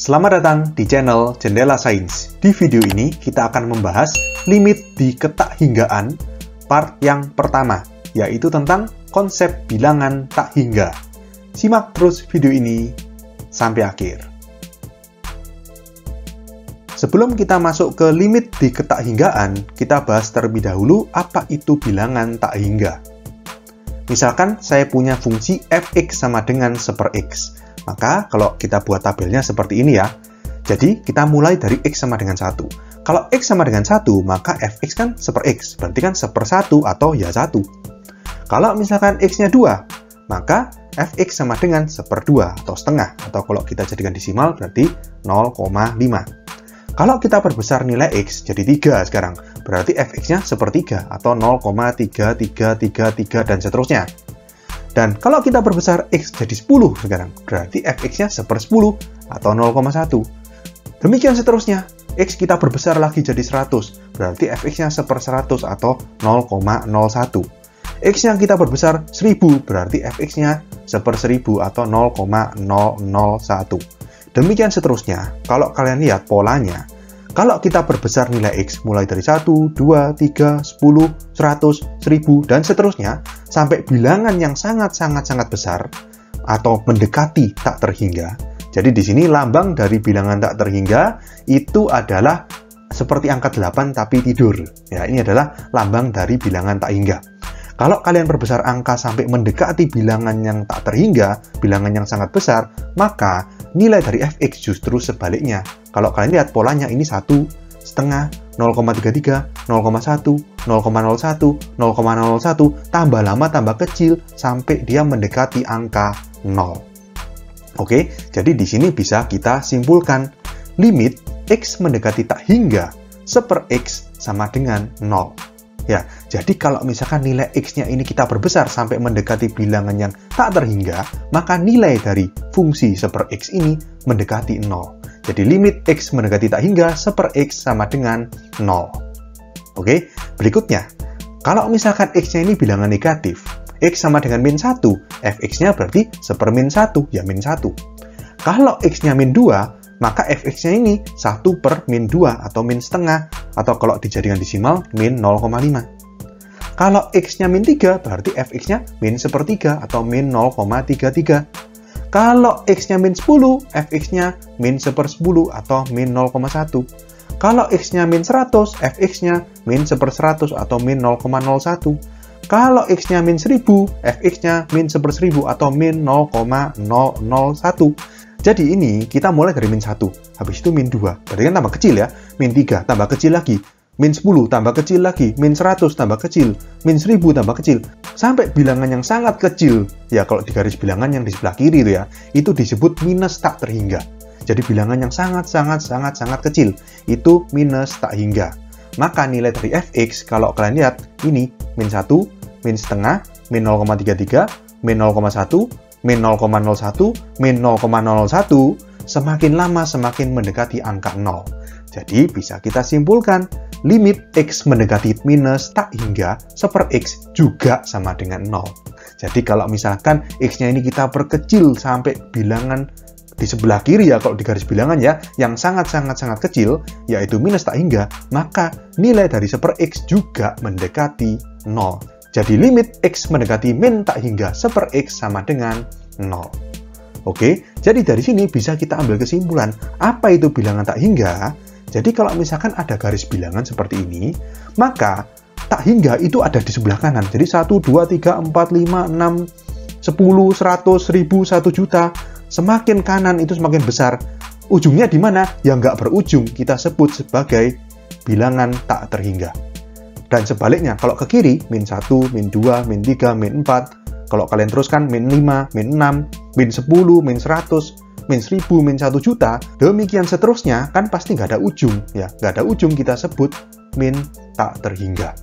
Selamat datang di channel Jendela Sains. Di video ini kita akan membahas limit di ketak hinggaan part yang pertama, yaitu tentang konsep bilangan tak hingga. Simak terus video ini sampai akhir. Sebelum kita masuk ke limit di ketak hinggaan, kita bahas terlebih dahulu apa itu bilangan tak hingga. Misalkan saya punya fungsi fx sama dengan 1/x. Maka kalau kita buat tabelnya seperti ini ya. Jadi kita mulai dari x sama dengan 1. Kalau x sama dengan 1, maka fx kan 1/x. Berarti kan 1/1 atau ya 1. Kalau misalkan x-nya 2, maka fx sama dengan 1/2 atau setengah. Atau kalau kita jadikan desimal berarti 0,5. Kalau kita perbesar nilai x jadi 3 sekarang. Berarti fx-nya 1/3 atau 0,3333 dan seterusnya. Dan kalau kita perbesar x jadi 10 sekarang, berarti fx-nya 1/10 atau 0,1. Demikian seterusnya, x kita perbesar lagi jadi 100, berarti fx-nya 1/100 atau 0,01. X yang kita perbesar 1000, berarti fx-nya 1/1000 atau 0,001. Demikian seterusnya, kalau kalian lihat polanya, kalau kita perbesar nilai x mulai dari 1, 2, 3, 10, 100, 1000, dan seterusnya, sampai bilangan yang sangat-sangat besar, atau mendekati tak terhingga. Jadi di sini lambang dari bilangan tak terhingga, itu adalah seperti angka 8 tapi tidur. Ya, ini adalah lambang dari bilangan tak hingga. Kalau kalian perbesar angka sampai mendekati bilangan yang tak terhingga, bilangan yang sangat besar, maka nilai dari fx justru sebaliknya. Kalau kalian lihat polanya ini 1, setengah, 0,33, 0,1, 0,01, 0,01, tambah lama tambah kecil sampai dia mendekati angka 0. Oke, jadi di sini bisa kita simpulkan limit x mendekati tak hingga 1/x sama dengan 0. Ya, jadi kalau misalkan nilai x-nya ini kita perbesar sampai mendekati bilangan yang tak terhingga, maka nilai dari fungsi 1/x ini mendekati 0. Jadi limit x mendekati tak hingga 1/x sama dengan 0. Oke, berikutnya, kalau misalkan x-nya ini bilangan negatif, x sama dengan min 1, fx-nya berarti 1/-1, ya min 1. Kalau x-nya min 2, maka fx-nya ini 1/-2 atau min setengah, atau kalau dijadikan desimal, min 0,5. Kalau x-nya min 3, berarti fx-nya min 1/3 atau min 0,33. Kalau x-nya min 10, fx-nya min 1/10 atau min 0,1. Kalau x-nya min 100, fx-nya min 1/100 atau min 0,01. Kalau x-nya min 1000, fx-nya min 1/1000 atau min 0,001. Jadi ini kita mulai dari min 1, habis itu min 2. Berarti kan tambah kecil ya. Min 3 tambah kecil lagi. Min 10 tambah kecil lagi. Min 100 tambah kecil. Min 1000 tambah kecil. Sampai bilangan yang sangat kecil. Ya kalau di garis bilangan yang di sebelah kiri itu ya. Itu disebut minus tak terhingga. Jadi bilangan yang sangat kecil. Itu minus tak hingga. Maka nilai dari fx kalau kalian lihat ini min 1, min setengah, min 0,33, min 0,1, min 0,01, min 0,01, semakin lama semakin mendekati angka 0. Jadi bisa kita simpulkan, limit x mendekati minus tak hingga 1/x juga sama dengan 0. Jadi kalau misalkan x-nya ini kita perkecil sampai bilangan di sebelah kiri ya, kalau di garis bilangan ya, yang sangat kecil, yaitu minus tak hingga, maka nilai dari 1/x juga mendekati 0. Jadi limit x mendekati min tak hingga 1/x sama dengan 0. Oke, jadi dari sini bisa kita ambil kesimpulan, apa itu bilangan tak hingga? Jadi kalau misalkan ada garis bilangan seperti ini, maka tak hingga itu ada di sebelah kanan. Jadi 1, 2, 3, 4, 5, 6, 10, 100, 1000, 1 juta. Semakin kanan itu semakin besar. Ujungnya di mana? Yang nggak berujung kita sebut sebagai bilangan tak terhingga. Dan sebaliknya, kalau ke kiri, min 1, min 2, min 3, min 4, kalau kalian teruskan min 5, min 6, min 10, min 100, min 1000, min 1 juta, demikian seterusnya, kan pasti nggak ada ujung. Ya, nggak ada ujung kita sebut min tak terhingga.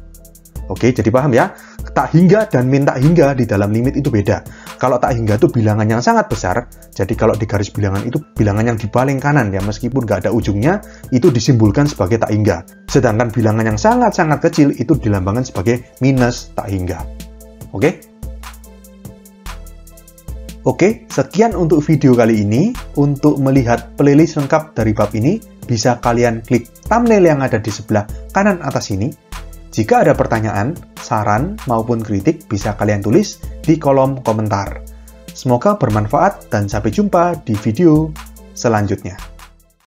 Oke, jadi paham ya? Tak hingga dan min tak hingga di dalam limit itu beda. Kalau tak hingga itu bilangan yang sangat besar, jadi kalau di garis bilangan itu bilangan yang di paling kanan ya, meskipun nggak ada ujungnya, itu disimbolkan sebagai tak hingga. Sedangkan bilangan yang sangat kecil itu dilambangkan sebagai minus tak hingga. Oke? Oke, sekian untuk video kali ini. Untuk melihat playlist lengkap dari bab ini, bisa kalian klik thumbnail yang ada di sebelah kanan atas ini. Jika ada pertanyaan, saran, maupun kritik, bisa kalian tulis di kolom komentar. Semoga bermanfaat dan sampai jumpa di video selanjutnya.